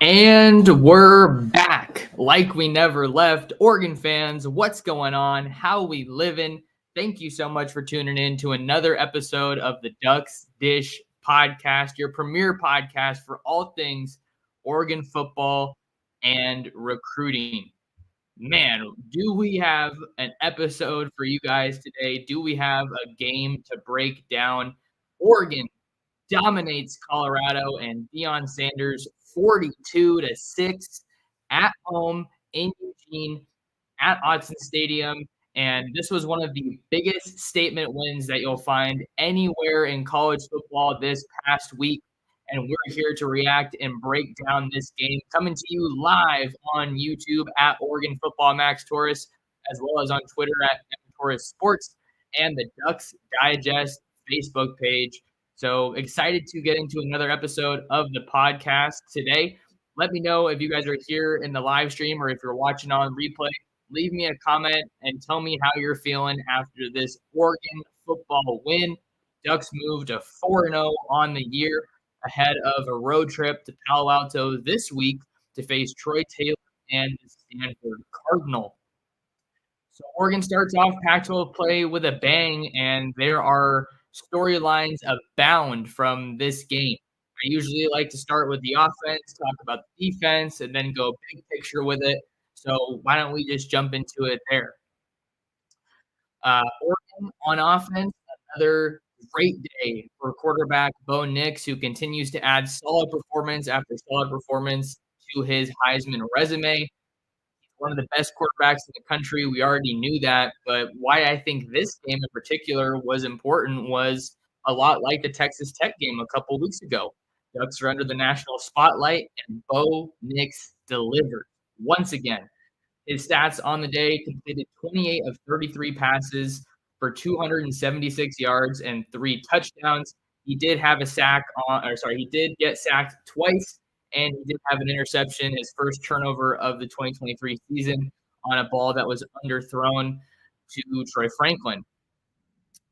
And we're back like we never left. Oregon fans, what's going on? How we living? Thank you so much for tuning in to another episode of the Ducks Dish podcast, your premier podcast for all things Oregon football and recruiting. Man, do we have an episode for you guys today? Do we have a game to break down? Oregon dominates Colorado and Deion Sanders 42-6 at home in Eugene at Autzen Stadium. And this was one of the biggest statement wins that you'll find anywhere in college football this past week. And we're here to react and break down this game, coming to you live on YouTube at Oregon Football Max Torres, as well as on Twitter at Torres Sports and the Ducks Digest Facebook page. So excited to get into another episode of the podcast today. Let me know if you guys are here in the live stream or if you're watching on replay. Leave me a comment and tell me how you're feeling after this Oregon football win. Ducks moved to 4-0 on the year ahead of a road trip to Palo Alto this week to face Troy Taylor and the Stanford Cardinal. So Oregon starts off Pac-12 play with a bang, and there are storylines abound from this game. I usually like to start with the offense, talk about the defense, and then go big picture with it. So why don't we just jump into it there? Oregon on offense, another great day for quarterback Bo Nix, who continues to add solid performance after solid performance to his Heisman resume. He's one of the best quarterbacks in the country. We already knew that, but why I think this game in particular was important was a lot like the Texas Tech game a couple weeks ago. Ducks are under the national spotlight, and Bo Nix delivered once again. His stats on the day: completed 28 of 33 passes for 276 yards and 3 touchdowns. He did have a sack he did get sacked twice, and he did have an interception, his first turnover of the 2023 season, on a ball that was underthrown to Troy Franklin.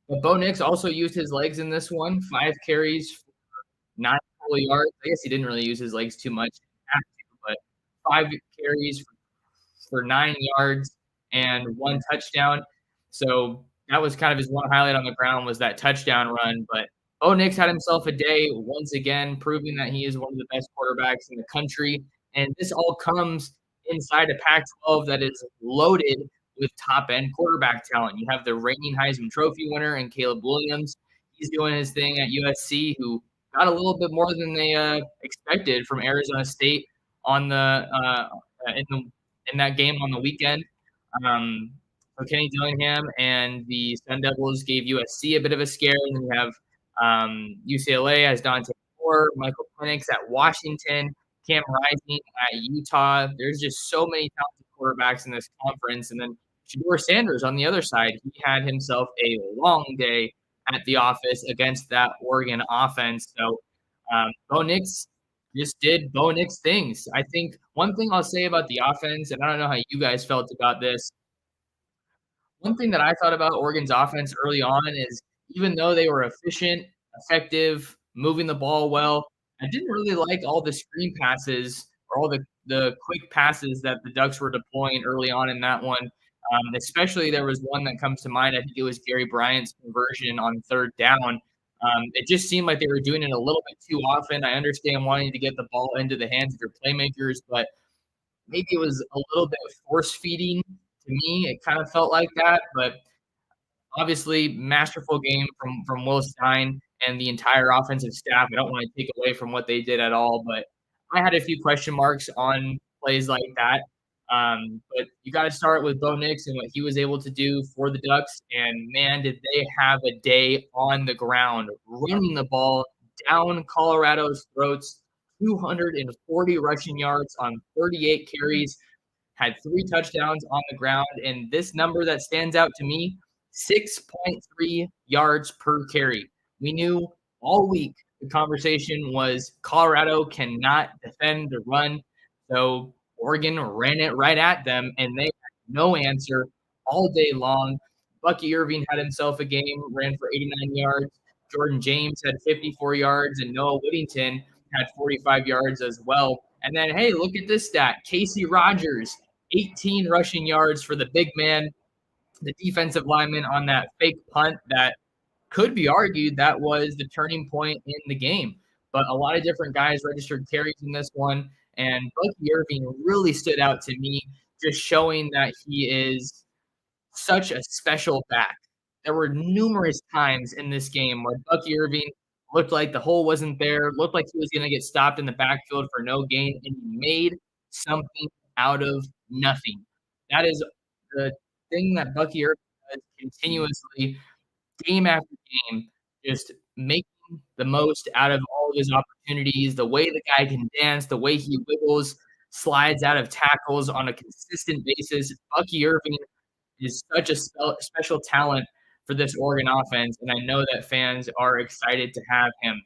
But Bo Nix also used his legs in this one, 5 carries for 9 total yards. I guess he didn't really use his legs too much, but 5 carries for 9 yards and 1 touchdown. So that was kind of his one highlight on the ground, was that touchdown run. But Bo Nix had himself a day once again, proving that he is one of the best quarterbacks in the country. And this all comes inside a Pac-12 that is loaded with top-end quarterback talent. You have the reigning Heisman Trophy winner and Caleb Williams. He's doing his thing at USC, who got a little bit more than they expected from Arizona State on the in that game on the weekend. So Kenny Dillingham and the Sun Devils gave USC a bit of a scare. And then you have UCLA has Dante Moore, Michael Penix at Washington, Cam Rising at Utah. There's just so many talented quarterbacks in this conference. And then Shedeur Sanders on the other side, he had himself a long day at the office against that Oregon offense. So Bo Nix just did Bo Nix things. I think one thing I'll say about the offense, and I don't know how you guys felt about this, one thing that I thought about Oregon's offense early on is, even though they were efficient, effective, moving the ball well, I didn't really like all the screen passes or all the quick passes that the Ducks were deploying early on in that one. Especially there was one that comes to mind. I think it was Gary Bryant's conversion on 3rd down. It just seemed like they were doing it a little bit too often. I understand wanting to get the ball into the hands of your playmakers, but maybe it was a little bit of force feeding to me. It kind of felt like that, but obviously masterful game from Will Stein and the entire offensive staff. I don't want to take away from what they did at all, but I had a few question marks on plays like that. But you got to start with Bo Nix and what he was able to do for the Ducks. And, man, did they have a day on the ground, running the ball down Colorado's throats, 240 rushing yards on 38 carries, had 3 touchdowns on the ground. And this number that stands out to me, 6.3 yards per carry. We knew all week the conversation was Colorado cannot defend the run. So Oregon ran it right at them, and they had no answer all day long. Bucky Irving had himself a game, ran for 89 yards. Jordan James had 54 yards, and Noah Whittington had 45 yards as well. And then, hey, look at this stat. Casey Rogers, 18 rushing yards for the big man, the defensive lineman on that fake punt that could be argued that was the turning point in the game. But a lot of different guys registered carries in this one, and Bucky Irving really stood out to me, just showing that he is such a special back. There were numerous times in this game where Bucky Irving looked like the hole wasn't there, looked like he was going to get stopped in the backfield for no gain, and he made something out of nothing. That is the thing that Bucky Irving does continuously, game after game, just making the most out of all of his opportunities. The way the guy can dance, the way he wiggles, slides out of tackles on a consistent basis. Bucky Irving is such a special talent for this Oregon offense, and I know that fans are excited to have him.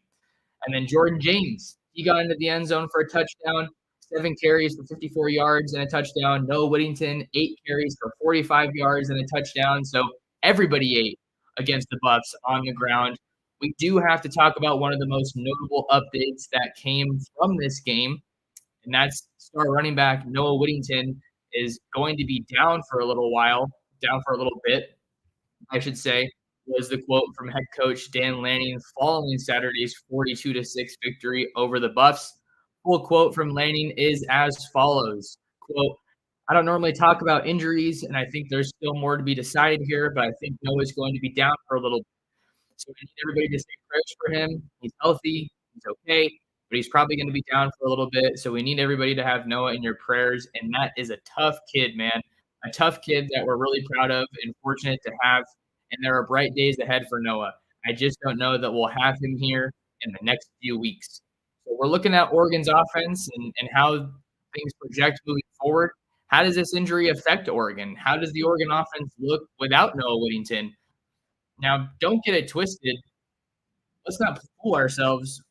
And then Jordan James, he got into the end zone for a touchdown, 7 carries for 54 yards and a touchdown. Noah Whittington, 8 carries for 45 yards and a touchdown. So everybody ate against the Buffs on the ground. We do have to talk about one of the most notable updates that came from this game, and that's star running back Noah Whittington is going to be down for a little bit, I should say, was the quote from head coach Dan Lanning following Saturday's 42-6 victory over the Buffs. Full quote from Lanning is as follows, quote, "I don't normally talk about injuries, and I think there's still more to be decided here, but I think Noah's going to be down for a little bit. So we need everybody to say prayers for him. He's healthy. He's okay, but he's probably going to be down for a little bit. So we need everybody to have Noah in your prayers." And that is a tough kid, man. A tough kid that we're really proud of and fortunate to have. And there are bright days ahead for Noah. I just don't know that we'll have him here in the next few weeks. So we're looking at Oregon's offense and how things project moving forward. How does this injury affect Oregon? How does the Oregon offense look without Noah Whittington? Now, don't get it twisted. Let's not fool ourselves.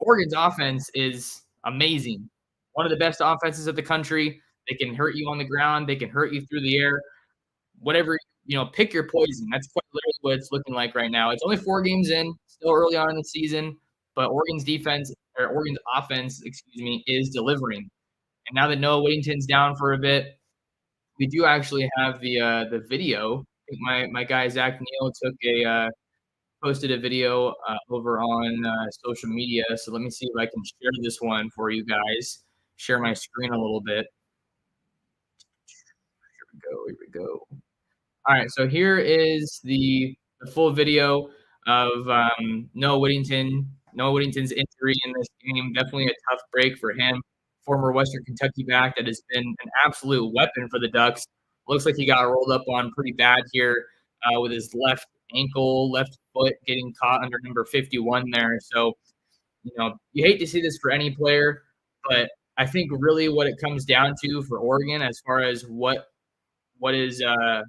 Oregon's offense is amazing. One of the best offenses of the country. They can hurt you on the ground. They can hurt you through the air. Whatever, pick your poison. That's quite literally what it's looking like right now. It's only 4 games in, still early on in the season, but Oregon's offense, is delivering. And now that Noah Whittington's down for a bit, we do actually have the video. I think my guy Zach Neal posted a video over on social media. So let me see if I can share this one for you guys. Share my screen a little bit. Here we go. All right, so here is the full video of Noah Whittington's injury in this game. Definitely a tough break for him. Former Western Kentucky back that has been an absolute weapon for the Ducks. Looks like he got rolled up on pretty bad here with his left foot getting caught under number 51 there. So, you hate to see this for any player, but I think really what it comes down to for Oregon as far as what is the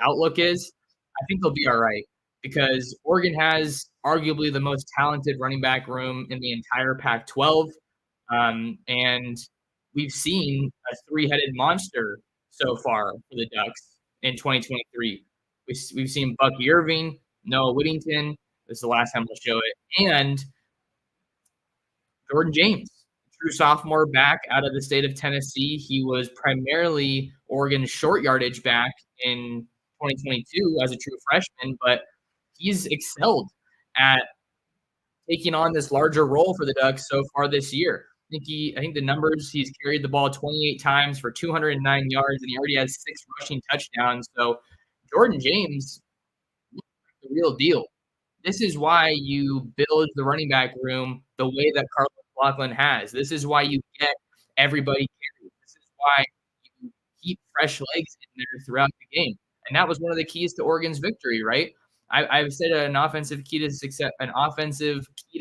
outlook is, I think they'll be all right because Oregon has arguably the most talented running back room in the entire Pac-12. And we've seen a 3-headed monster so far for the Ducks in 2023. We've seen Bucky Irving, Noah Whittington. This is the last time we'll show it. And Jordan James, true sophomore back out of the state of Tennessee. He was primarily Oregon's short yardage back in 2022 as a true freshman, but he's excelled at taking on this larger role for the Ducks so far this year. I think the numbers, he's carried the ball 28 times for 209 yards, and he already has 6 rushing touchdowns. So Jordan James, the real deal. This is why you build the running back room the way that Carlos McLaughlin has. This is why you get everybody carried. This is why you keep fresh legs in there throughout the game. And that was one of the keys to Oregon's victory, right? I've said an offensive key to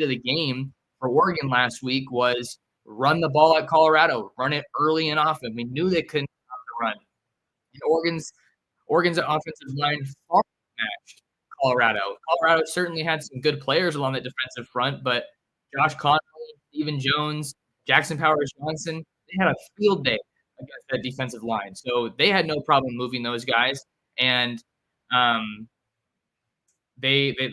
the game for Oregon last week was run the ball at Colorado, run it early and often. We knew they couldn't stop the run. And Oregon's offensive line far matched Colorado. Colorado certainly had some good players along the defensive front, but Josh Conley, Stephen Jones, Jackson Powers Johnson, they had a field day against that defensive line. So they had no problem moving those guys. And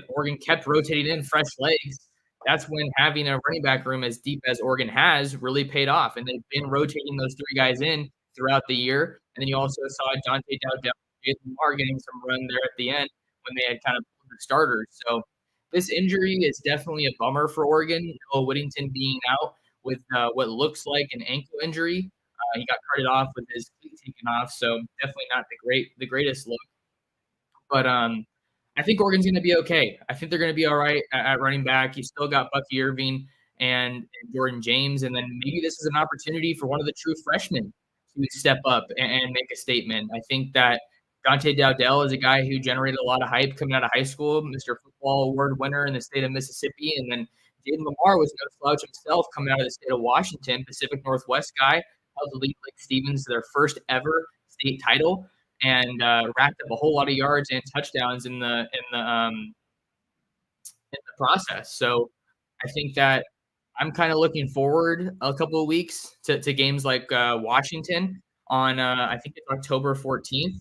Oregon kept rotating in fresh legs that's when having a running back room as deep as Oregon has really paid off, and they've been rotating those 3 guys in throughout the year, and then you also saw Dante Dowdell, Jaylen Lamar getting some run there at the end when they had kind of pulled the starters, so this injury is definitely a bummer for Oregon. Noah Whittington being out with, what looks like an ankle injury. He got carted off with his cleat taken off, so definitely not the greatest look. But I think Oregon's going to be okay. I think they're going to be all right at running back. You still got Bucky Irving and Jordan James, and then maybe this is an opportunity for one of the true freshmen to step up and make a statement. I think that Dante Dowdell is a guy who generated a lot of hype coming out of high school, Mr. Football Award winner in the state of Mississippi, and then Jaylen Lamar was no slouch himself coming out of the state of Washington, Pacific Northwest guy, held the lead Lake Stevens to their first ever state title and racked up a whole lot of yards and touchdowns in the process. So I think that I'm kind of looking forward a couple of weeks to games like Washington on I think it's October 14th.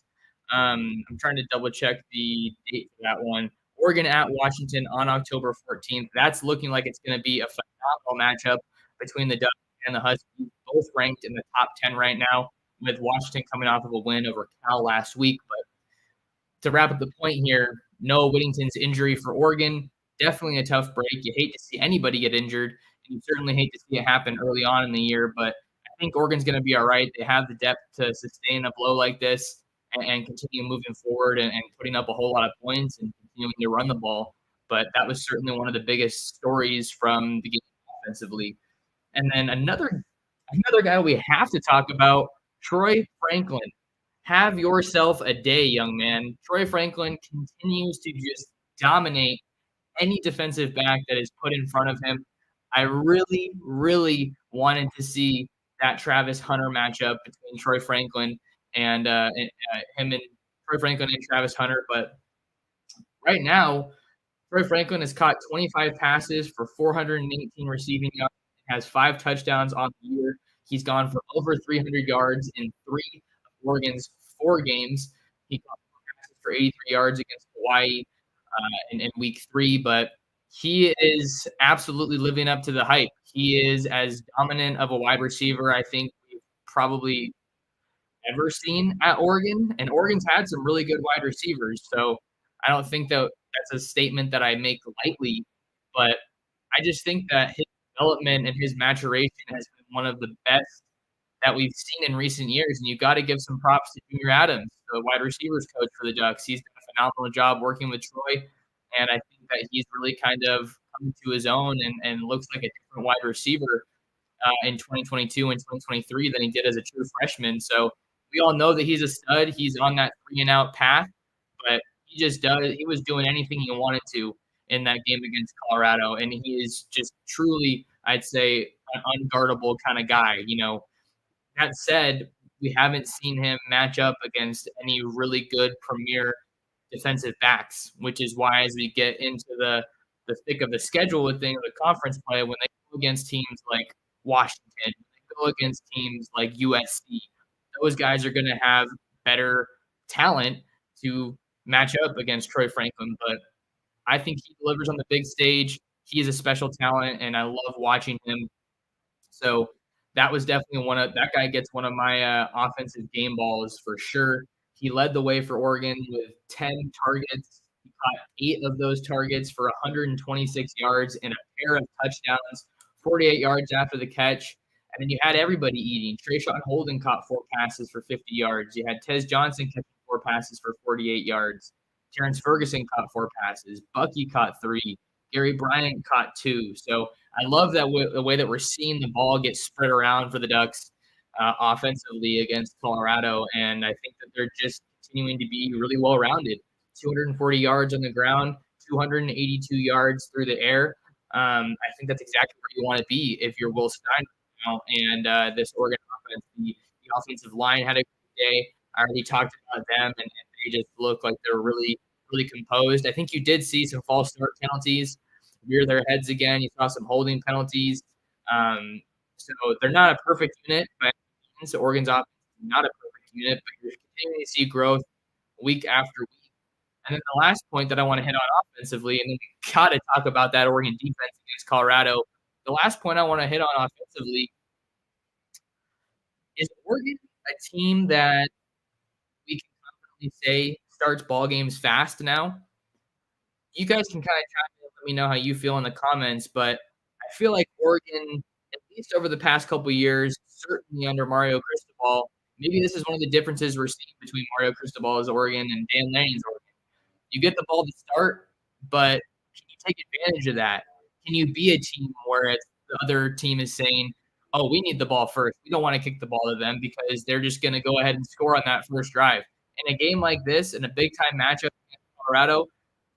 I'm trying to double check the date for that one. Oregon at Washington on October 14th. That's looking like it's going to be a phenomenal matchup between the Ducks and the Huskies, both ranked in the top 10 right now, with Washington coming off of a win over Cal last week. But to wrap up the point here, Noah Whittington's injury for Oregon, definitely a tough break. You hate to see anybody get injured, and you certainly hate to see it happen early on in the year. But I think Oregon's going to be all right. They have the depth to sustain a blow like this and continue moving forward and putting up a whole lot of points and continuing to run the ball. But that was certainly one of the biggest stories from the game offensively. And then another guy we have to talk about, Troy Franklin. Have yourself a day, young man. Troy Franklin continues to just dominate any defensive back that is put in front of him. I really, really wanted to see that Travis Hunter matchup between Troy Franklin and him and Troy Franklin and Travis Hunter. But right now, Troy Franklin has caught 25 passes for 418 receiving yards, has 5 touchdowns on the year. He's gone for over 300 yards in 3 of Oregon's 4 games. He caught passes for 83 yards against Hawaii in week 3, but he is absolutely living up to the hype. He is as dominant of a wide receiver I think we've probably ever seen at Oregon, and Oregon's had some really good wide receivers, so I don't think that that's a statement that I make lightly, but I just think that his development and his maturation has been one of the best that we've seen in recent years, and you gotta give some props to Junior Adams, the wide receivers coach for the Ducks. He's done a phenomenal job working with Troy, and I think that he's really kind of come to his own and looks like a different wide receiver in 2022 and 2023 than he did as a true freshman. So we all know that he's a stud. He's on that 3 and out path, but he was doing anything he wanted to in that game against Colorado, and he is just truly, I'd say, an unguardable kind of guy. That said, we haven't seen him match up against any really good premier defensive backs, which is why as we get into the thick of the schedule with things like conference play, when they go against teams like Washington, when they go against teams like USC, those guys are going to have better talent to match up against Troy Franklin. But I think he delivers on the big stage. He is a special talent, and I love watching him. So that was definitely that guy gets one of my offensive game balls for sure. He led the way for Oregon with 10 targets. He caught 8 of those targets for 126 yards and a pair of touchdowns, 48 yards after the catch. And then you had everybody eating. Trayshawn Holden caught 4 passes for 50 yards. You had Tez Johnson catching 4 passes for 48 yards. Terrence Ferguson caught 4 passes. Bucky caught 3. Gary Bryant caught 2. So I love that the way that we're seeing the ball get spread around for the Ducks offensively against Colorado. And I think that they're just continuing to be really well-rounded. 240 yards on the ground, 282 yards through the air. I think that's exactly where you want to be if you're Will Stein now. And this Oregon offense, the offensive line had a good day. I already talked about them, and they just look like they're really, really composed. I think you did see some false start penalties rear their heads again. You saw some holding penalties. So they're not a perfect unit, but so Oregon's offense is not a perfect unit, but you're continuing to see growth week after week. And then the last point that I want to hit on offensively, and then we got to talk about that Oregon defense against Colorado. The last point I want to hit on offensively is Oregon a team that we can confidently say starts ball games fast now? You guys can kind of chime in and let me know how you feel in the comments, but I feel like Oregon, at least over the past couple years, certainly under Mario Cristobal, maybe this is one of the differences we're seeing between Mario Cristobal's Oregon and Dan Lanning's Oregon. You get the ball to start, but can you take advantage of that? Can you be a team where the other team is saying, "Oh, we need the ball first. We don't want to kick the ball to them because they're just going to go ahead and score on that first drive." In a game like this, in a big time matchup against Colorado,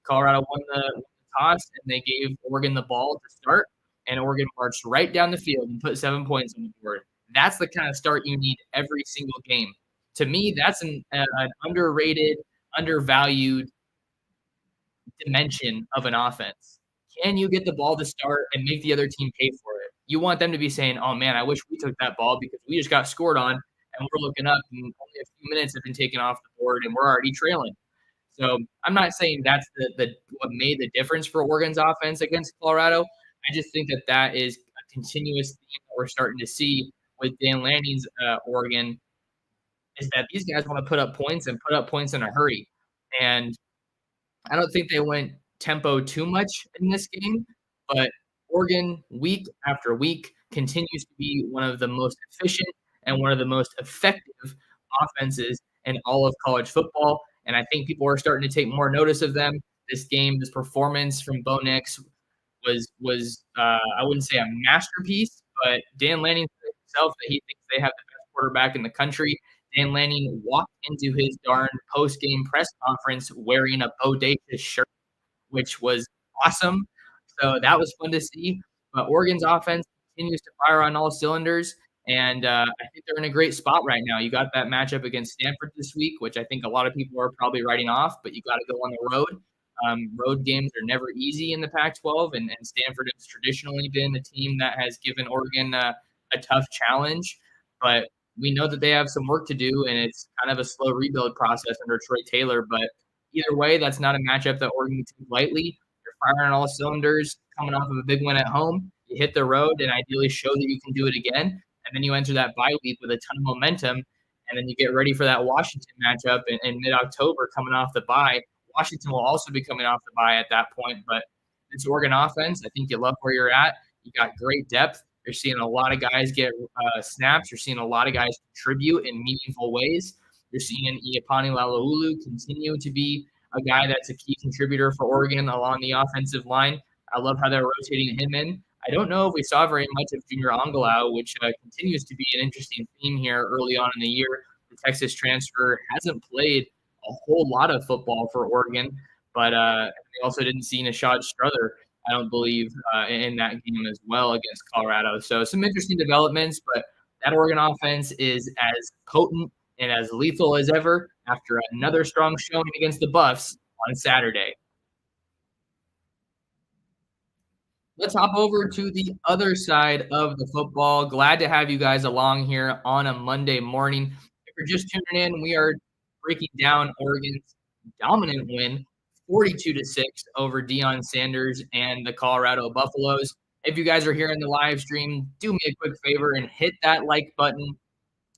Colorado won the toss and they gave Oregon the ball to start, and Oregon marched right down the field and put 7 points on the board. That's the kind of start you need every single game. To me, that's an underrated, undervalued dimension of an offense. Can you get the ball to start and make the other team pay for it? You want them to be saying, "Oh man, I wish we took that ball because we just got scored on and we're looking up and only a few minutes have been taken off the board and we're already trailing." So I'm not saying that's the what made the difference for Oregon's offense against Colorado. I just think that that is a continuous theme that we're starting to see with Dan Lanning's Oregon is that these guys want to put up points and put up points in a hurry. And I don't think they went tempo too much in this game, but Oregon, week after week, continues to be one of the most efficient and one of the most effective offenses in all of college football. And I think people are starting to take more notice of them. This game, this performance from Bo Nix was I wouldn't say a masterpiece, but Dan Lanning said himself that he thinks they have the best quarterback in the country. Dan Lanning walked into his darn post game press conference wearing a bodacious shirt, which was awesome. So that was fun to see. But Oregon's offense continues to fire on all cylinders, and I think they're in a great spot right now. You got that matchup against Stanford this week, which I think a lot of people are probably writing off, but you got to go on the road. Road games are never easy in the Pac-12, and Stanford has traditionally been the team that has given Oregon a tough challenge. But we know that they have some work to do, and it's kind of a slow rebuild process under Troy Taylor. But either way, that's not a matchup that Oregon can take lightly. You're firing on all cylinders, coming off of a big win at home. You hit the road and ideally show that you can do it again. And then you enter that bye week with a ton of momentum. And then you get ready for that Washington matchup in mid-October coming off the bye. Washington will also be coming off the bye at that point. But this Oregon offense, I think you love where you're at. You got great depth. You're seeing a lot of guys get snaps. You're seeing a lot of guys contribute in meaningful ways. You're seeing Iapani Lalaulu continue to be a guy that's a key contributor for Oregon along the offensive line. I love how they're rotating him in. I don't know if we saw very much of Junior Angalau, which continues to be an interesting theme here early on in the year. The Texas transfer hasn't played a whole lot of football for Oregon, but they also didn't see Nishad Strother, I don't believe, in that game as well against Colorado. So some interesting developments, but that Oregon offense is as potent and as lethal as ever after another strong showing against the Buffs on Saturday. Let's hop over to the other side of the football. Glad to have you guys along here on a Monday morning. If you're just tuning in, we are breaking down Oregon's dominant win, 42-6 over Deion Sanders and the Colorado Buffaloes. If you guys are here in the live stream, do me a quick favor and hit that like button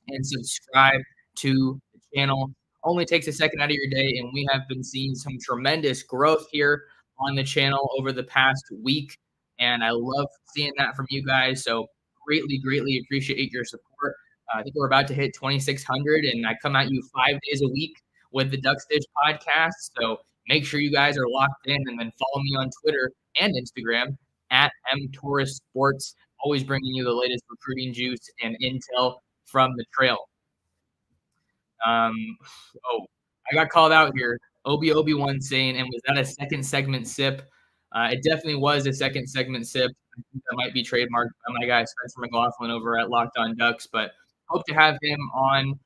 and subscribe to the channel. Only takes a second out of your day, and we have been seeing some tremendous growth here on the channel over the past week, and I love seeing that from you guys. So greatly, greatly appreciate your support. I think we're about to hit 2,600, and I come at you 5 days a week with the Duck Stitch podcast. So make sure you guys are locked in, and then follow me on Twitter and Instagram at mtorres sports. Always bringing you the latest recruiting juice and intel from the trail. I got called out here. Obi-Wan saying, and was that a second segment sip? It definitely was a second segment sip. I think that might be trademarked by my guy Spencer McLaughlin over at Locked On Ducks, but hope to have him on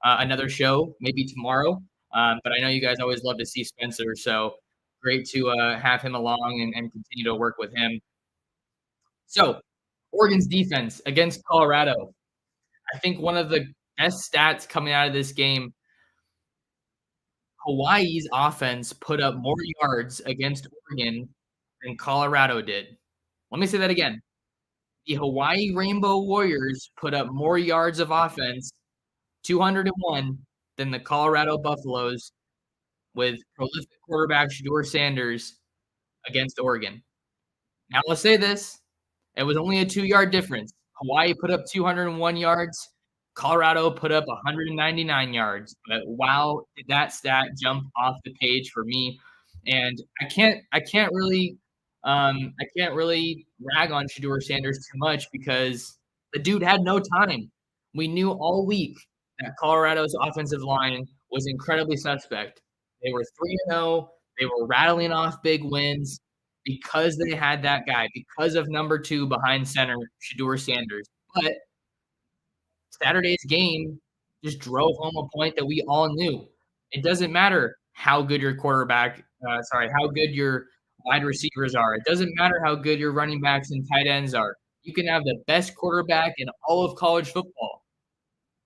another show, maybe tomorrow. But I know you guys always love to see Spencer, so great to have him along and continue to work with him. So, Oregon's defense against Colorado. I think one of the best stats coming out of this game, Hawaii's offense put up more yards against Oregon than Colorado did. Let me say that again. The Hawaii Rainbow Warriors put up more yards of offense, 201, than the Colorado Buffaloes with prolific quarterback Shedeur Sanders against Oregon. Now, let's say this. It was only a 2-yard difference. Hawaii put up 201 yards. Colorado put up 199 yards. But wow, did that stat jump off the page for me? And I can't really rag on Shedeur Sanders too much because the dude had no time. We knew all week that Colorado's offensive line was incredibly suspect. They were 3-0. They were rattling off big wins because they had that guy, because of number 2 behind center, Shedeur Sanders. But Saturday's game just drove home a point that we all knew. It doesn't matter how good your how good your wide receivers are. It doesn't matter how good your running backs and tight ends are. You can have the best quarterback in all of college football.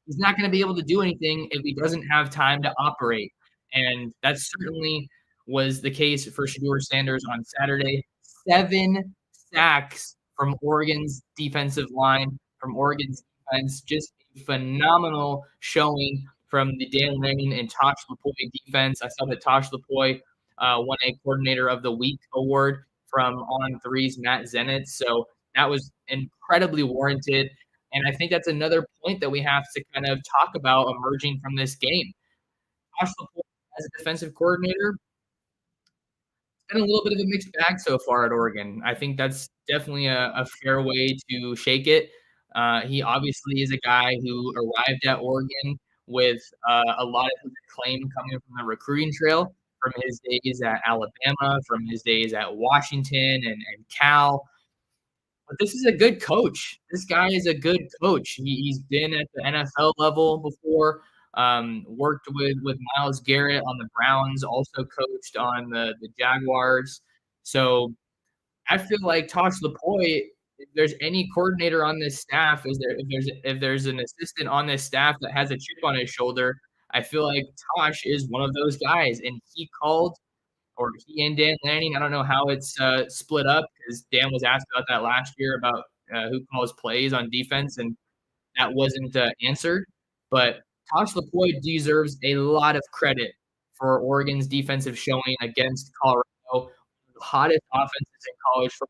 He's not going to be able to do anything if he doesn't have time to operate. And that certainly was the case for Shedeur Sanders on Saturday. 7 sacks from Oregon's defensive line, from Oregon's defense. Just a phenomenal showing from the Dan Lanning and Tosh Lupoi defense. I saw that Tosh Lupoi won a Coordinator of the Week award from On Three's Matt Zenitz. So that was incredibly warranted. And I think that's another point that we have to kind of talk about emerging from this game. Josh LaPointe, as a defensive coordinator, been a little bit of a mixed bag so far at Oregon. I think that's definitely a fair way to shake it. He obviously is a guy who arrived at Oregon with a lot of his acclaim coming from the recruiting trail, from his days at Alabama, from his days at Washington and Cal. But this is a good coach. This guy is a good coach. He's been at the NFL level before, worked with Myles Garrett on the Browns, also coached on the Jaguars. So I feel like Tosh Lupoi, if there's any coordinator on this staff, if there's an assistant on this staff that has a chip on his shoulder, I feel like Tosh is one of those guys. And he and Dan Lanning, I don't know how it's split up because Dan was asked about that last year about who calls plays on defense, and that wasn't answered. But Tosh Lupoi deserves a lot of credit for Oregon's defensive showing against Colorado, one of the hottest offenses in college football.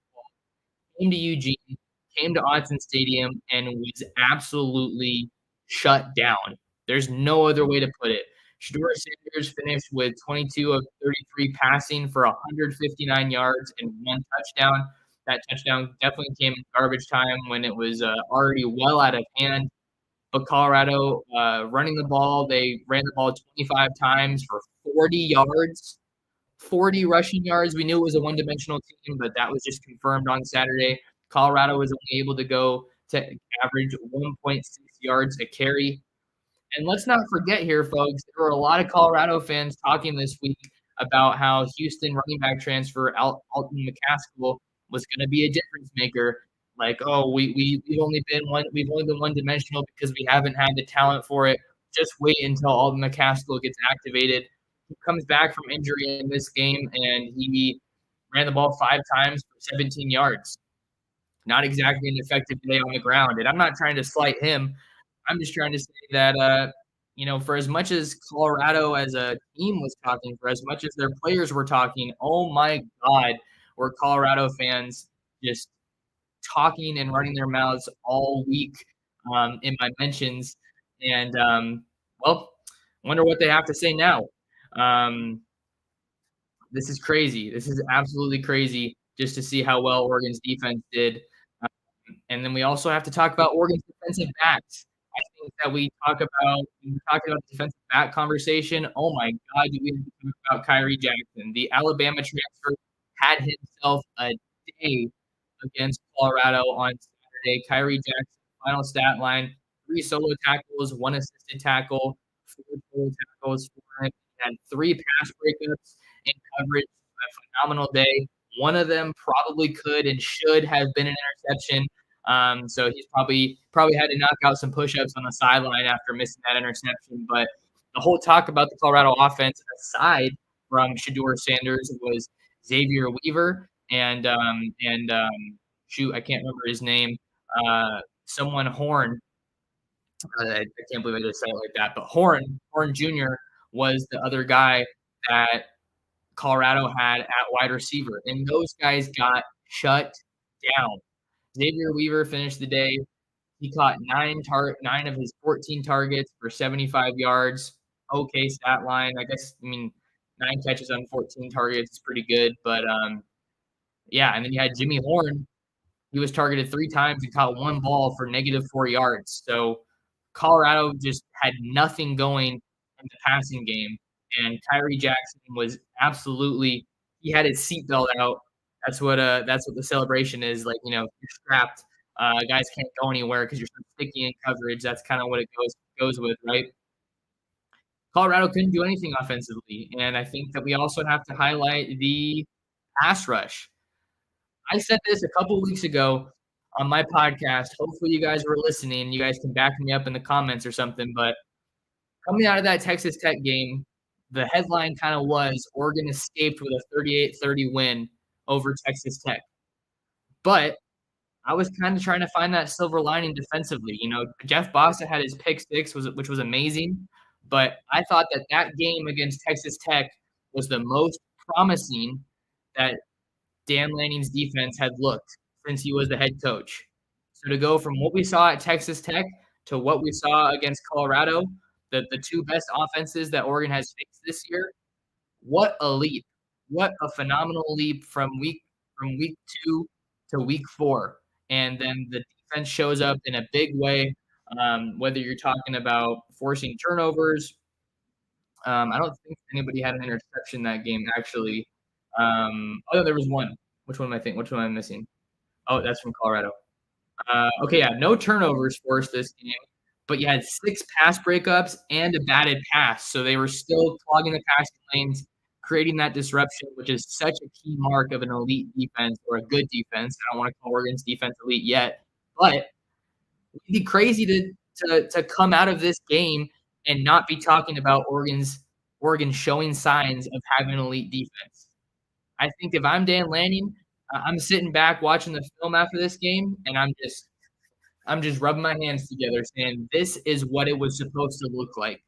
Came to Eugene, came to Autzen Stadium, and was absolutely shut down. There's no other way to put it. Shedeur Sanders finished with 22 of 33 passing for 159 yards and 1 touchdown. That touchdown definitely came in garbage time when it was already well out of hand. But Colorado running the ball, they ran the ball 25 times for 40 yards, 40 rushing yards. We knew it was a one-dimensional team, but that was just confirmed on Saturday. Colorado was only able to go to average 1.6 yards a carry. And let's not forget here, folks, there were a lot of Colorado fans talking this week about how Houston running back transfer Alton McCaskill was going to be a difference maker. Like, oh, we've only been one-dimensional because we haven't had the talent for it. Just wait until Alton McCaskill gets activated. He comes back from injury in this game, and he ran the ball 5 times for 17 yards. Not exactly an effective day on the ground. And I'm not trying to slight him. I'm just trying to say that, for as much as Colorado as a team was talking, for as much as their players were talking, oh my God, were Colorado fans just talking and running their mouths all week in my mentions. And, wonder what they have to say now. This is crazy. This is absolutely crazy just to see how well Oregon's defense did. And then we also have to talk about Oregon's defensive backs. I think that when we talk about the defensive back conversation, oh my God, do we have to talk about Kyrie Jackson? The Alabama transfer had himself a day against Colorado on Saturday. Kyrie Jackson, final stat line, 3 solo tackles, 1 assisted tackle, 4 solo tackles for him. He had 3 pass breakups in coverage. A phenomenal day. One of them probably could and should have been an interception. So he's probably had to knock out some push-ups on the sideline after missing that interception. But the whole talk about the Colorado offense, aside from Shedeur Sanders, was Xavier Weaver shoot, I can't remember his name. Someone Horn. I can't believe I just said it like that. But Horn Jr. was the other guy that Colorado had at wide receiver, and those guys got shut down. Xavier Weaver finished the day. He caught 9 of his 14 targets for 75 yards. Okay stat line. I guess, I mean, 9 catches on 14 targets is pretty good. But, yeah, and then you had Jimmy Horn. He was targeted 3 times and caught 1 ball for -4 yards. So Colorado just had nothing going in the passing game, and Tyree Jackson was absolutely he had his seatbelt out. That's what the celebration is, like, you're strapped. Guys can't go anywhere because 'cause you're so sticky in coverage. That's kinda what it goes with, right? Colorado couldn't do anything offensively, and I think that we also have to highlight the pass rush. I said this a couple weeks ago on my podcast. Hopefully, you guys were listening. You guys can back me up in the comments or something. But coming out of that Texas Tech game, the headline kind of was Oregon escaped with a 38-30 win over Texas Tech. But I was kind of trying to find that silver lining defensively. Jeff Bossa had his pick six, which was amazing. But I thought that that game against Texas Tech was the most promising that Dan Lanning's defense had looked since he was the head coach. So to go from what we saw at Texas Tech to what we saw against Colorado, the two best offenses that Oregon has faced this year, what a leap. What a phenomenal leap from week 2 to week 4. And then the defense shows up in a big way, whether you're talking about forcing turnovers. I don't think anybody had an interception that game, actually. Oh, there was one. Which one am I thinking? Which one am I missing? Oh, that's from Colorado. Okay, yeah, no turnovers forced this game, but you had 6 pass breakups and a batted pass, so they were still clogging the passing lanes, creating that disruption, which is such a key mark of an elite defense or a good defense. I don't wanna call Oregon's defense elite yet, but it'd be crazy to come out of this game and not be talking about Oregon showing signs of having an elite defense. I think if I'm Dan Lanning, I'm sitting back watching the film after this game, and I'm just rubbing my hands together saying, "This is what it was supposed to look like.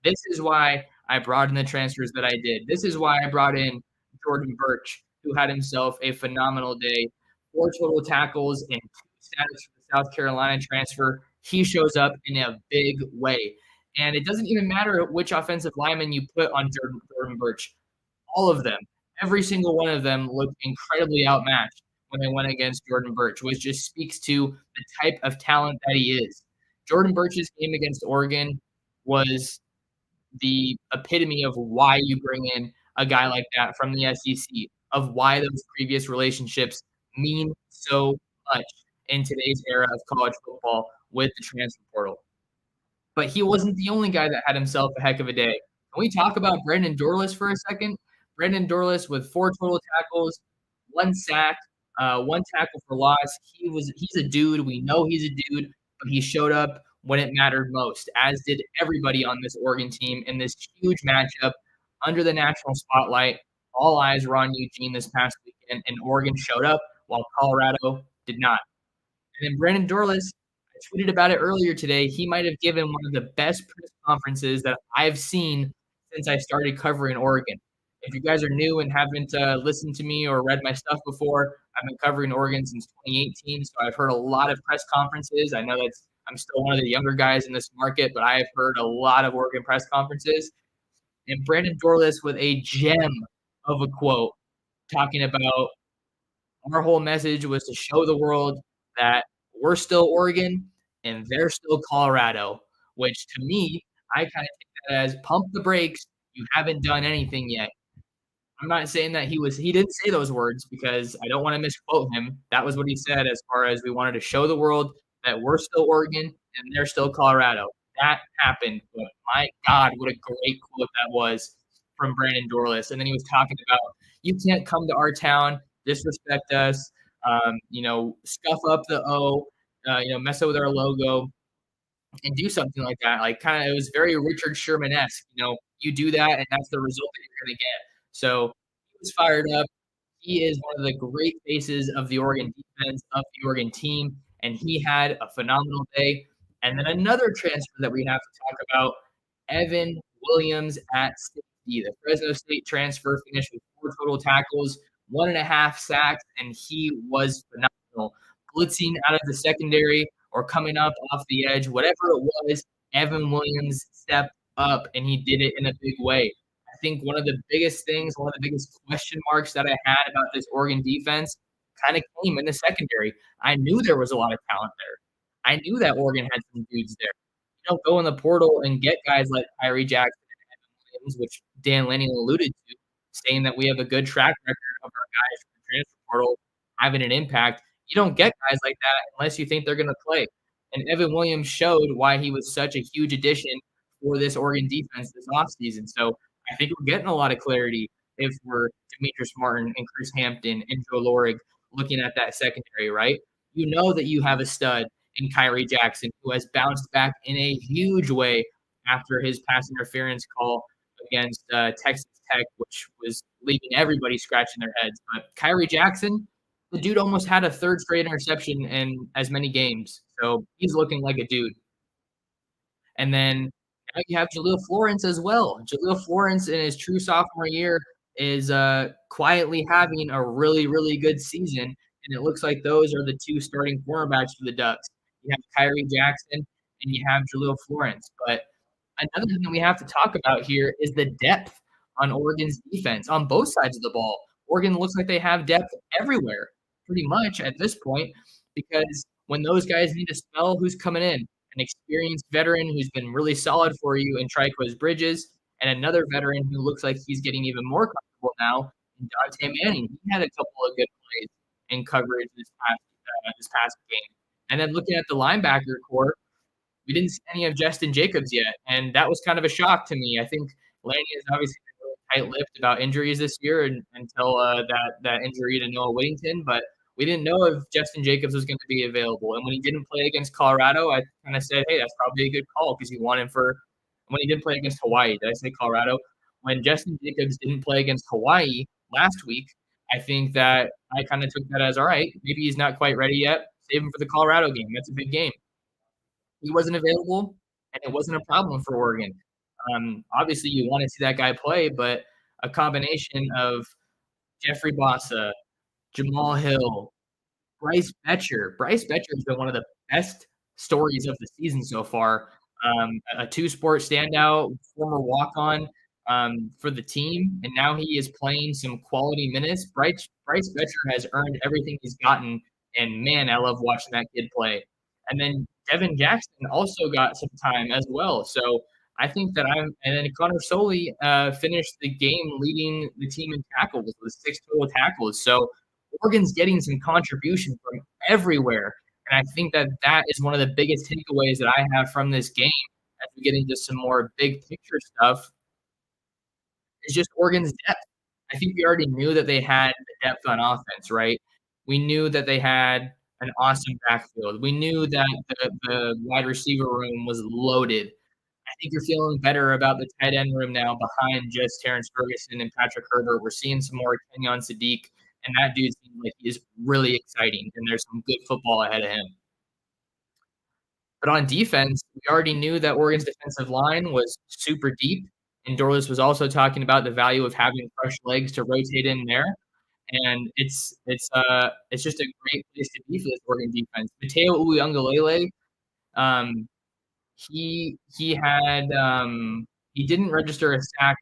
This is why I brought in the transfers that I did. This is why I brought in Jordan Birch, who had himself a phenomenal day, 4 total tackles and 2 sacks for the South Carolina transfer. He shows up in a big way, and it doesn't even matter which offensive lineman you put on Jordan Birch. All of them, every single one of them looked incredibly outmatched when they went against Jordan Birch, which just speaks to the type of talent that he is. Jordan Birch's game against Oregon was the epitome of why you bring in a guy like that from the SEC, of why those previous relationships mean so much in today's era of college football with the transfer portal. But he wasn't the only guy that had himself a heck of a day. Can we talk about Brandon Dorlus for a second? Brandon Dorlus with 4 total tackles, 1 sack, 1 tackle for loss. He's a dude. We know he's a dude, but he showed up when it mattered most, as did everybody on this Oregon team in this huge matchup under the national spotlight. All eyes were on Eugene this past weekend, and Oregon showed up while Colorado did not. And then Brandon Dorlus, I tweeted about it earlier today. He might have given one of the best press conferences that I've seen since I started covering Oregon. If you guys are new and haven't listened to me or read my stuff before, I've been covering Oregon since 2018, so I've heard a lot of press conferences. I know that I'm still one of the younger guys in this market, but I have heard a lot of Oregon press conferences. And Brandon Dorlus with a gem of a quote talking about our whole message was to show the world that we're still Oregon and they're still Colorado, which to me, I kind of take that as pump the brakes. You haven't done anything yet. I'm not saying that he didn't say those words because I don't want to misquote him. That was what he said as far as we wanted to show the world that we're still Oregon and they're still Colorado. That happened, but my God, what a great quote that was from Brandon Dorlus. And then he was talking about, you can't come to our town, disrespect us, scuff up the O, mess up with our logo. and do something like that. Like, kinda it was very Richard Sherman-esque, you do that, and that's the result that you're gonna get. So, he was fired up. He is one of the great faces of the Oregon defense, of the Oregon team, and he had a phenomenal day. And then another transfer that we have to talk about, Evan Williams at safety. The Fresno State transfer finished with 4 total tackles, 1.5 sacks, and he was phenomenal. Blitzing out of the secondary or coming up off the edge, whatever it was, Evan Williams stepped up, and he did it in a big way. I think one of the biggest things, one of the biggest question marks that I had about this Oregon defense kind of came in the secondary. I knew there was a lot of talent there. I knew that Oregon had some dudes there. You don't go in the portal and get guys like Kyrie Jackson and Evan Williams, which Dan Lanning alluded to, saying that we have a good track record of our guys from the transfer portal having an impact. You don't get guys like that unless you think they're going to play. And Evan Williams showed why he was such a huge addition for this Oregon defense this offseason. So I think we're getting a lot of clarity if we're Demetrius Martin and Chris Hampton and Joe Lorig looking at that secondary, right? You know that you have a stud in Kyrie Jackson who has bounced back in a huge way after his pass interference call against Texas Tech, which was leaving everybody scratching their heads. But Kyrie Jackson, the dude almost had a third straight interception in as many games. So he's looking like a dude. And then now you have Jaleel Florence as well. Jaleel Florence in his true sophomore year is quietly having a really, really good season. And it looks like those are the 2 starting cornerbacks for the Ducks. You have Kyrie Jackson and you have Jaleel Florence. But another thing that we have to talk about here is the depth on Oregon's defense on both sides of the ball. Oregon looks like they have depth everywhere, pretty much at this point, because when those guys need to spell who's coming in, an experienced veteran who's been really solid for you in Triquez Bridges, and another veteran who looks like he's getting even more comfortable now, Dante Manning. He had a couple of good plays in coverage this past game. And then looking at the linebacker core, we didn't see any of Justin Jacobs yet, and that was kind of a shock to me. I think Lanning has obviously been really tight-lipped about injuries this year until that injury to Noah Whittington, but we didn't know if Justin Jacobs was going to be available. And when he didn't play against Colorado, I kind of said, hey, that's probably a good call because you want him for when he didn't play against Hawaii. Did I say Colorado? When Justin Jacobs didn't play against Hawaii last week, I think that I kind of took that as all right. Maybe he's not quite ready yet. Save him for the Colorado game. That's a big game. He wasn't available, and it wasn't a problem for Oregon. Obviously, you want to see that guy play, but a combination of Jeffrey Bossa, Jamal Hill, Bryce Betcher has been one of the best stories of the season so far. A two-sport standout, former walk-on for the team, and now he is playing some quality minutes. Bryce Betcher has earned everything he's gotten, and man, I love watching that kid play. And then Devin Jackson also got some time as well. So I think that and then Connor Soley finished the game leading the team in tackles with 6 total tackles. So Oregon's getting some contribution from everywhere. And I think that that is one of the biggest takeaways that I have from this game as we get into some more big picture stuff is just Oregon's depth. I think we already knew that they had the depth on offense, right? We knew that they had an awesome backfield. We knew that the wide receiver room was loaded. I think you're feeling better about the tight end room now behind just Terrence Ferguson and Patrick Herbert. We're seeing some more Kenyon Sadiq, and that dude seems like he is really exciting, and there's some good football ahead of him. But on defense, we already knew that Oregon's defensive line was super deep, and Dorlus was also talking about the value of having fresh legs to rotate in there. And it's just a great place to be for this Oregon defense. Mateo Uiagalelei, um, he had he didn't register a sack,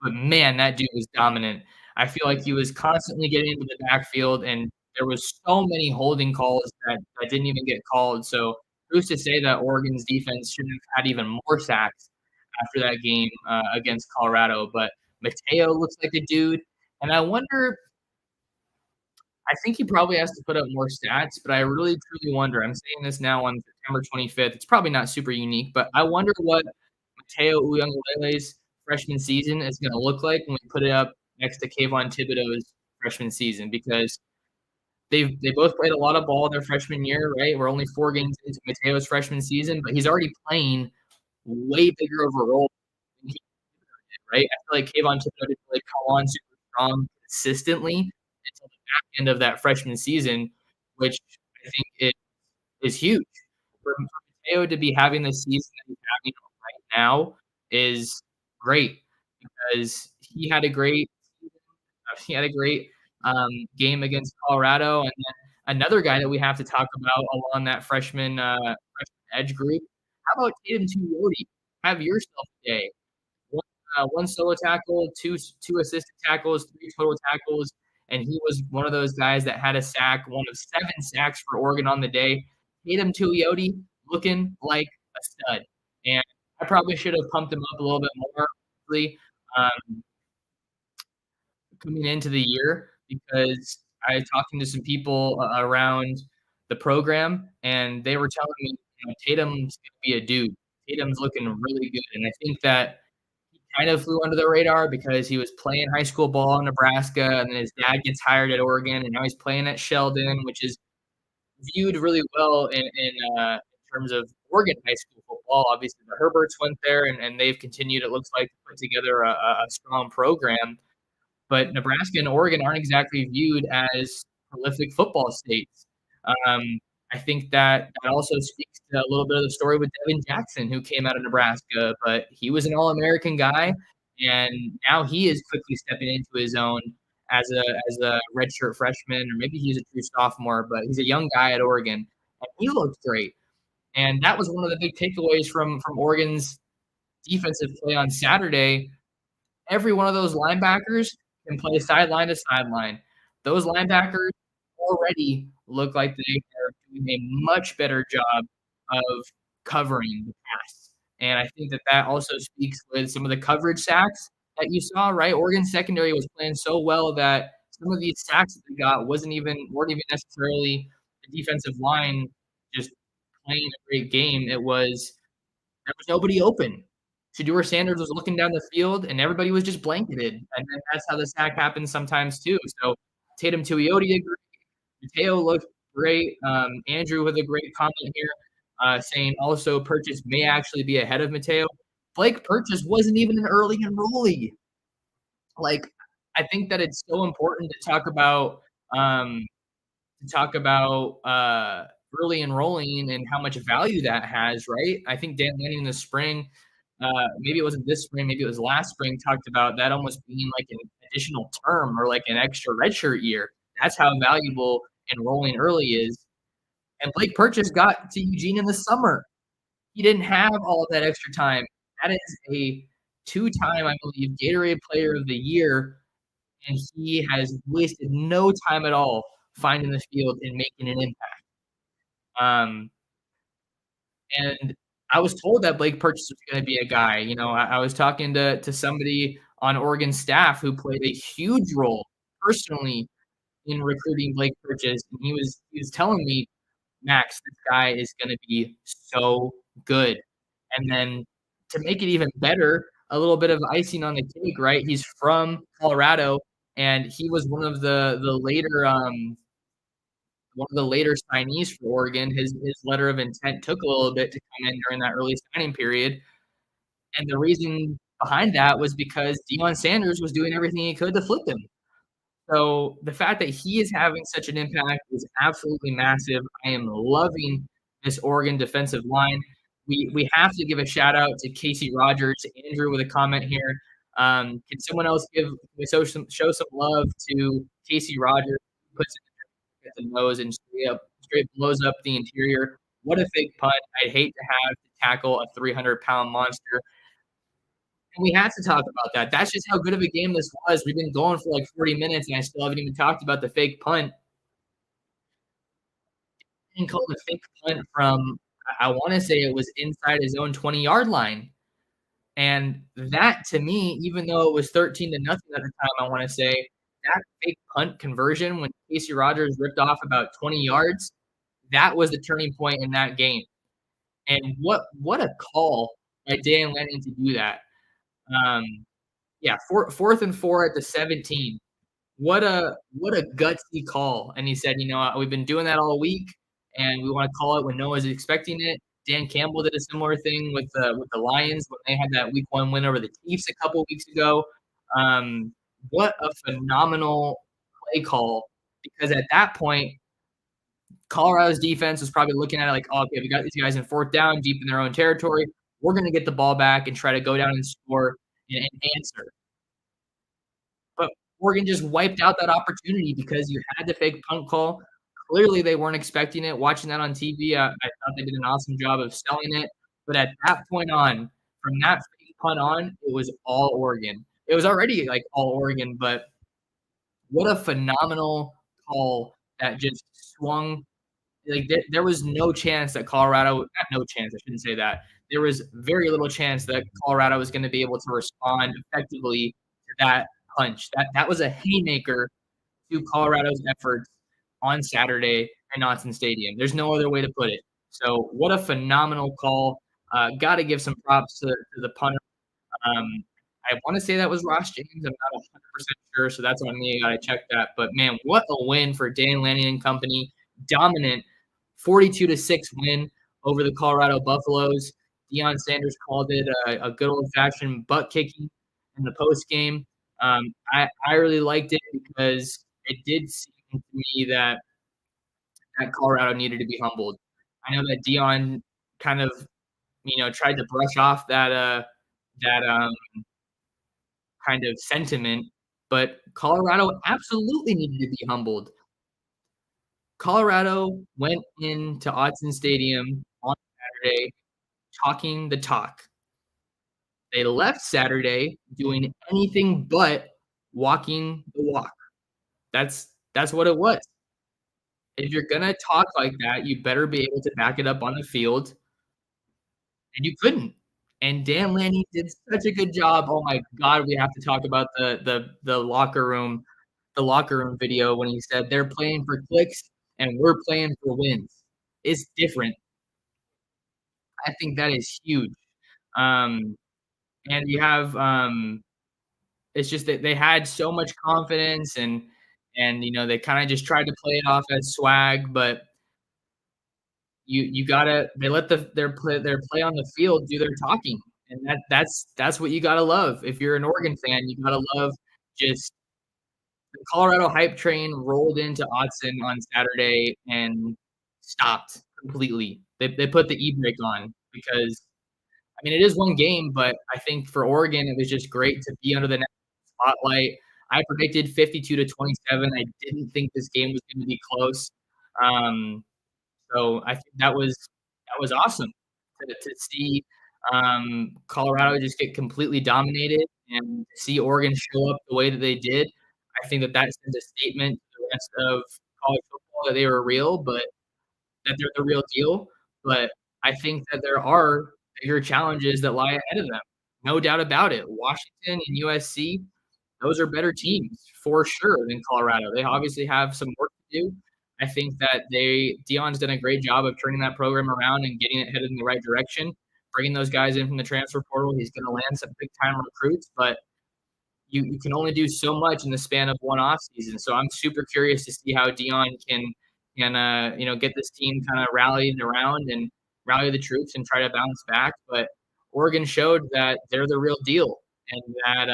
but man, that dude was dominant. I feel like he was constantly getting into the backfield, and there was so many holding calls that didn't even get called. So who's to say that Oregon's defense shouldn't have had even more sacks after that game against Colorado? But Mateo looks like a dude, and I wonder. I think he probably has to put up more stats, but I really truly wonder. I'm saying this now on September 25th. It's probably not super unique, but I wonder what Mateo Uiagalelei's freshman season is going to look like when we put it up next to Kayvon Thibodeaux's freshman season, because they both played a lot of ball their freshman year, right? We're only 4 games into Mateo's freshman season, but he's already playing way bigger of a role than he did, right? I feel like Kayvon Thibodeau didn't really come on super strong consistently until the back end of that freshman season, which I think is huge. For Mateo to be having the season that he's having right now is great because he had a great game against Colorado, and then another guy that we have to talk about along that freshman edge group. How about Tatum Tuioti? Have yourself a day. One solo tackle, two assisted tackles, 3 total tackles, and he was one of those guys that had a sack, one of 7 sacks for Oregon on the day. Tatum Tuioti looking like a stud, and I probably should have pumped him up a little bit more, honestly, coming into the year because I was talking to some people around the program, and they were telling me, Tatum's gonna be a dude. Tatum's looking really good, and I think that kind of flew under the radar because he was playing high school ball in Nebraska, and then his dad gets hired at Oregon, and now he's playing at Sheldon, which is viewed really well in terms of Oregon high school football. Obviously, the Herberts went there, and they've continued, it looks like, to put together a strong program. But Nebraska and Oregon aren't exactly viewed as prolific football states. Um, I think that also speaks to a little bit of the story with Devin Jackson, who came out of Nebraska, but he was an All-American guy, and now he is quickly stepping into his own as a redshirt freshman, or maybe he's a true sophomore, but he's a young guy at Oregon, and he looked great. And that was one of the big takeaways from Oregon's defensive play on Saturday. Every one of those linebackers can play sideline to sideline. Those linebackers already look like they are doing a much better job of covering the pass. And I think that also speaks with some of the coverage sacks that you saw, right? Oregon secondary was playing so well that some of these sacks that they got weren't even necessarily the defensive line just playing a great game. There was nobody open. Shedeur Sanders was looking down the field, and everybody was just blanketed, and then that's how the sack happens sometimes too. So Tatum Tuioti agreed. Mateo looked great. Andrew with a great comment here, saying also Purchase may actually be ahead of Mateo. Blake Purchase wasn't even an early enrollee. Like, I think that it's so important to talk about early enrolling and how much value that has, right? I think Dan Lanning in the spring, maybe it wasn't this spring, maybe it was last spring, talked about that almost being like an additional term or like an extra redshirt year. That's how valuable enrolling early is. And Blake Purchase got to Eugene in the summer. He didn't have all of that extra time. That is a 2-time, I believe, Gatorade Player of the Year, and he has wasted no time at all finding the field and making an impact. And I was told that Blake Purchase was going to be a guy. I was talking to somebody on Oregon staff who played a huge role personally in recruiting Blake Purchase, and he was telling me, Max, this guy is going to be so good. And then to make it even better, a little bit of icing on the cake, right? He's from Colorado, and he was one of the later signees for Oregon. His letter of intent took a little bit to come in during that early signing period. And the reason behind that was because Deion Sanders was doing everything he could to flip him. So the fact that he is having such an impact is absolutely massive. I am loving this Oregon defensive line. We have to give a shout out to Casey Rogers. Andrew with a comment here. Can someone else show some love to Casey Rogers? Puts it at the nose and straight blows up the interior. What a fake punt. I'd hate to have to tackle a 300-pound monster. And we have to talk about that. That's just how good of a game this was. We've been going for like 40 minutes, and I still haven't even talked about the fake punt. And called a fake punt from, I want to say it was inside his own 20-yard line. And that, to me, even though it was 13-0 at the time, I want to say, that fake punt conversion when Casey Rogers ripped off about 20 yards, that was the turning point in that game. And what a call by Dan Lanning to do that. Yeah, 4th and 4 at the 17. what a gutsy call, and he said, "We've been doing that all week, and we wanna call it when no one's expecting it." Dan Campbell did a similar thing with the Lions when they had that week 1 win over the Chiefs a couple weeks ago. Um, what a phenomenal play call, because at that point, Colorado's defense was probably looking at it like, "Oh, okay, we got these guys in 4th down, deep in their own territory. We're gonna get the ball back and try to go down and score and answer." But Oregon just wiped out that opportunity because you had the fake punt call. Clearly, they weren't expecting it. Watching that on TV, I thought they did an awesome job of selling it. But at that point on, from that fake punt on, it was all Oregon. It was already like all Oregon, but what a phenomenal call that just swung. Like there was no chance that Colorado, not no chance, I shouldn't say that. There was very little chance that Colorado was going to be able to respond effectively to that punch. That was a haymaker to Colorado's efforts on Saturday at Autzen Stadium. There's no other way to put it. So what a phenomenal call. Got to give some props to the punter. Um, I want to say that was Ross James. I'm not 100% sure, so that's on me. I got to check that. But man, what a win for Dan Lanning and company. Dominant 42-6 win over the Colorado Buffaloes. Deion Sanders called it a good old-fashioned butt kicking in the post game. I really liked it because it did seem to me that Colorado needed to be humbled. I know that Deion kind of tried to brush off that kind of sentiment, but Colorado absolutely needed to be humbled. Colorado went into Autzen Stadium on Saturday talking the talk. They left Saturday doing anything but walking the walk. That's what it was. If you're gonna talk like that, you better be able to back it up on the field, and you couldn't. And Dan Lanning did such a good job. Oh my god, we have to talk about the locker room video when he said they're playing for clicks and we're playing for wins. It's different. I think that is huge. Um, and you have it's just that they had so much confidence and they kind of just tried to play it off as swag, but you gotta they let their play on the field do their talking, and that's what you gotta love. If you're an Oregon fan, you gotta love just the Colorado hype train rolled into Autzen on Saturday and stopped completely. They put the e-brake on because I mean, it is one game, but I think for Oregon, it was just great to be under the spotlight. I predicted 52-27. I didn't think this game was going to be close. Um, so I think that was awesome to see Colorado just get completely dominated and see Oregon show up the way that they did. I think that sends a statement to the rest of college football that they were real, but that they're the real deal. But I think that there are bigger challenges that lie ahead of them. No doubt about it. Washington and USC, those are better teams for sure than Colorado. They obviously have some work to do. I think that Deion's done a great job of turning that program around and getting it headed in the right direction, bringing those guys in from the transfer portal. He's going to land some big time recruits, but you can only do so much in the span of one off season. So I'm super curious to see how Deion can get this team kind of rallied around and rally the troops and try to bounce back. But Oregon showed that they're the real deal and that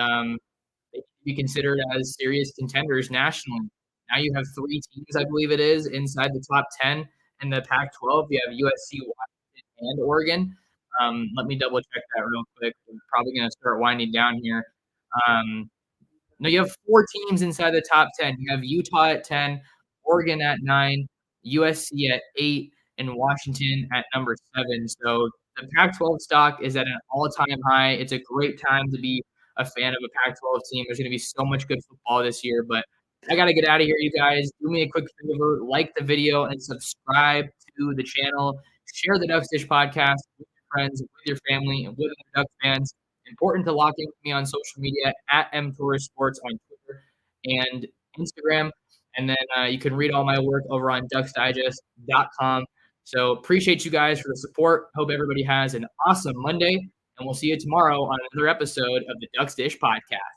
they can be considered as serious contenders nationally. Now you have 3 teams, I believe it is, inside the top 10 in the Pac-12. You have USC, Washington, and Oregon. Let me double check that real quick. I'm probably going to start winding down here. Um, no, you have 4 teams inside the top 10. You have Utah at 10, Oregon at 9, USC at 8, and Washington at number 7. So the Pac-12 stock is at an all-time high. It's a great time to be a fan of a Pac-12 team. There's going to be so much good football this year, but I got to get out of here, you guys. Do me a quick favor, like the video and subscribe to the channel. Share the Ducks Dish podcast with your friends, with your family, and with other Duck fans. Important to lock in with me on social media at mtorresports on Twitter and Instagram. And then you can read all my work over on ducksdigest.com. So appreciate you guys for the support. Hope everybody has an awesome Monday, and we'll see you tomorrow on another episode of the Ducks Dish podcast.